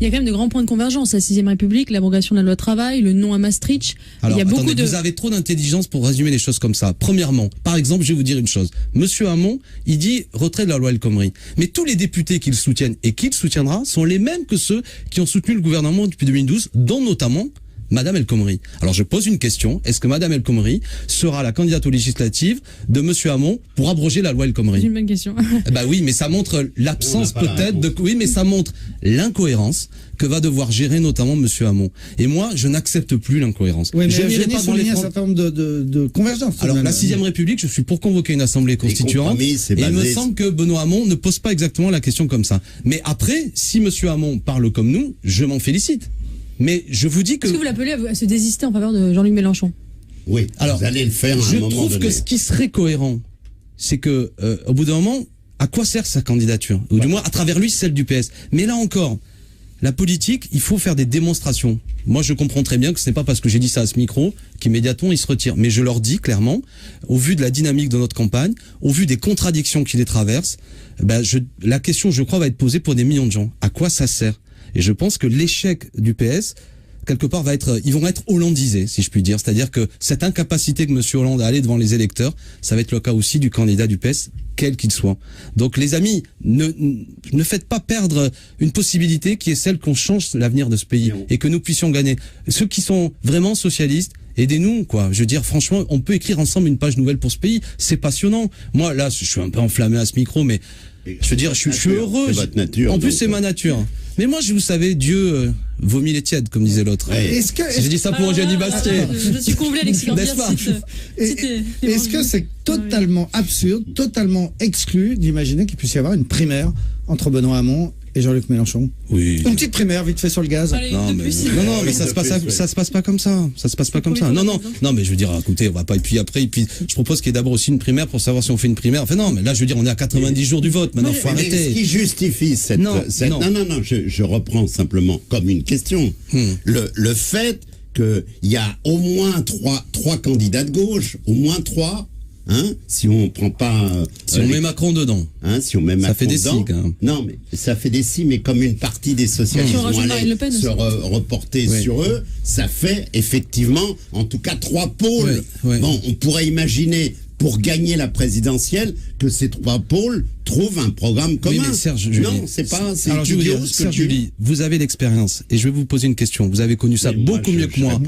Il y a quand même de grands points de convergence. La 6ème République, l'abrogation de la loi travail, le non à Maastricht. Alors, il y a beaucoup vous avez trop d'intelligence pour résumer les choses comme ça. Premièrement, par exemple, je vais vous dire une chose. Monsieur Hamon, il dit retrait de la loi El Khomri. Mais tous les députés qu'il soutienne et qu'il soutiendra sont les mêmes que ceux qui ont soutenu le gouvernement depuis 2012, dont notamment Madame El Khomri. Alors je pose une question, est-ce que Madame El Khomri sera la candidate aux législatives de Monsieur Hamon pour abroger la loi El Khomri? C'est une bonne question. Bah oui, mais ça montre l'absence peut-être de... Oui, mais ça montre l'incohérence que va devoir gérer notamment Monsieur Hamon. Et moi, je n'accepte plus l'incohérence. Oui, mais je n'irai pas dans les un certain nombre de convergences. Alors, la 6ème République, je suis pour convoquer une assemblée constituante. Et il me semble que Benoît Hamon ne pose pas exactement la question comme ça. Mais après, si Monsieur Hamon parle comme nous, je m'en félicite. Mais je vous dis que... Est-ce que vous l'appelez à se désister en faveur de Jean-Luc Mélenchon? Oui, alors, vous allez le faire à un moment donné. Je trouve que ce qui serait cohérent, c'est que, au bout d'un moment, à quoi sert sa candidature? Ou du moins, à travers lui, celle du PS. Mais là encore, la politique, il faut faire des démonstrations. Moi, je comprends très bien que ce n'est pas parce que j'ai dit ça à ce micro qu'immédiatement, il se retire. Mais je leur dis clairement, au vu de la dynamique de notre campagne, au vu des contradictions qui les traversent, la question, je crois, va être posée pour des millions de gens. À quoi ça sert? Et je pense que l'échec du PS, quelque part, ils vont être hollandisés, si je puis dire. C'est-à-dire que cette incapacité que M. Hollande a à aller devant les électeurs, ça va être le cas aussi du candidat du PS, quel qu'il soit. Donc, les amis, ne faites pas perdre une possibilité qui est celle qu'on change l'avenir de ce pays et que nous puissions gagner. Ceux qui sont vraiment socialistes, aidez-nous, quoi. Je veux dire, franchement, on peut écrire ensemble une page nouvelle pour ce pays. C'est passionnant. Moi, là, je suis un peu enflammé à ce micro, mais je veux dire, je suis heureux. C'est votre nature. En plus, c'est ma nature. Mais moi, vous savez, Dieu vomit les tièdes, comme disait l'autre. Ouais. J'ai dit ça pour Eugénie Bastier. Je suis comblé, Alexis Corbière. Est-ce que c'est totalement absurde, totalement exclu d'imaginer qu'il puisse y avoir une primaire entre Benoît Hamon et Jean-Luc Mélenchon? Oui. Une petite primaire vite fait sur le gaz. Allez, non, mais ça se passe pas comme ça. Ça se passe pas comme ça. Non, mais je veux dire, écoutez, on va pas. Et puis après, je propose qu'il y ait d'abord aussi une primaire pour savoir si on fait une primaire. Enfin non, mais là, je veux dire, on est à 90 jours du vote. Maintenant, faut arrêter. Ce qui justifie cette... Non, je reprends simplement comme une question. Le fait qu'il y a au moins trois candidats de gauche, au moins 3. Si on prend pas... si on met Macron dedans. Si on met Macron ça fait des dedans, si, quand même. Non, mais ça fait des si, mais comme une partie des socialistes vont aller se reporter sur eux, ça fait effectivement, en tout cas, 3 pôles. Oui. Bon, on pourrait imaginer, pour gagner la présidentielle, que ces 3 pôles trouvent un programme commun. Oui, mais Serge Julie, non, c'est pas... Alors, je veux dire, Serge Julie, vous avez l'expérience, et je vais vous poser une question. Vous avez connu ça beaucoup mieux que moi.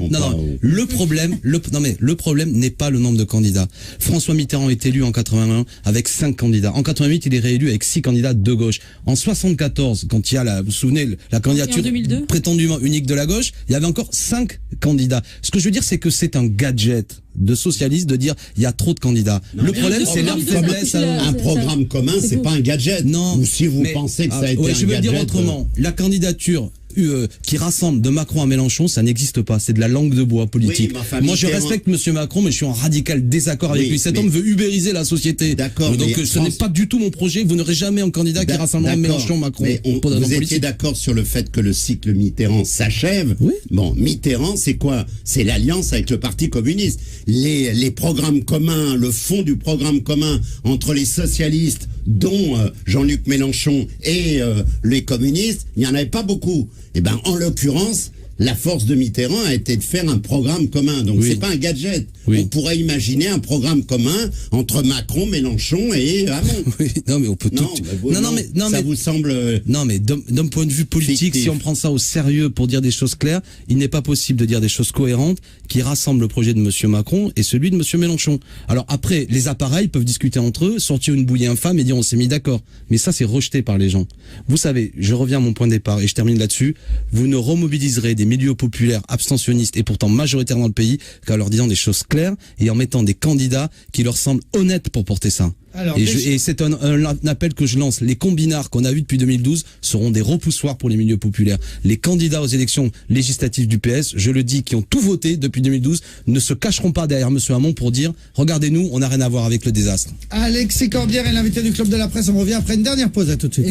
Le problème n'est pas le nombre de candidats. François Mitterrand est élu en 81 avec 5 candidats. En 88, il est réélu avec 6 candidats de gauche. En 74, quand il y a vous vous souvenez, la candidature prétendument unique de la gauche, il y avait encore 5 candidats. Ce que je veux dire, c'est que c'est un gadget de socialistes de dire il y a trop de candidats. Le problème, c'est leur faiblesse. Un programme commun, c'est pas un gadget. Non. Ou si vous pensez que ça a été un gadget. Je veux dire autrement. La candidature qui rassemble de Macron à Mélenchon, ça n'existe pas. C'est de la langue de bois politique. Oui, moi, je respecte Monsieur Macron, mais je suis en radical désaccord avec lui. Cet homme veut ubériser la société. D'accord. Donc, ce n'est pas du tout mon projet. Vous n'aurez jamais un candidat qui rassemble Mélenchon, Macron. Mais vous étiez d'accord sur le fait que le cycle Mitterrand s'achève. Oui. Bon, Mitterrand, c'est quoi? C'est l'alliance avec le Parti communiste. Les programmes communs, le fond du programme commun entre les socialistes, dont Jean-Luc Mélenchon et les communistes, il n'y en avait pas beaucoup. Et ben, en l'occurrence, la force de Mitterrand a été de faire un programme commun. Donc, c'est pas un gadget. On pourrait imaginer un programme commun entre Macron, Mélenchon et Hamon. Oui, non, mais on peut tout... ça vous semble... Non, mais d'un point de vue politique, fictif. Si on prend ça au sérieux pour dire des choses claires, il n'est pas possible de dire des choses cohérentes qui rassemblent le projet de Monsieur Macron et celui de Monsieur Mélenchon. Alors après, les appareils peuvent discuter entre eux, sortir une bouillie infâme et dire on s'est mis d'accord. Mais ça, c'est rejeté par les gens. Vous savez, je reviens à mon point de départ et je termine là-dessus. Vous ne remobiliserez des milieux populaires abstentionnistes et pourtant majoritaires dans le pays qu'en leur disant des choses claires et en mettant des candidats qui leur semblent honnêtes pour porter ça. Alors, et c'est un appel que je lance. Les combinards qu'on a vus depuis 2012 seront des repoussoirs pour les milieux populaires. Les candidats aux élections législatives du PS, je le dis, qui ont tout voté depuis 2012, ne se cacheront pas derrière M. Hamon pour dire « Regardez-nous, on n'a rien à voir avec le désastre ». Alexis Corbière est l'invité du Club de la Presse. On revient après une dernière pause. À tout de suite.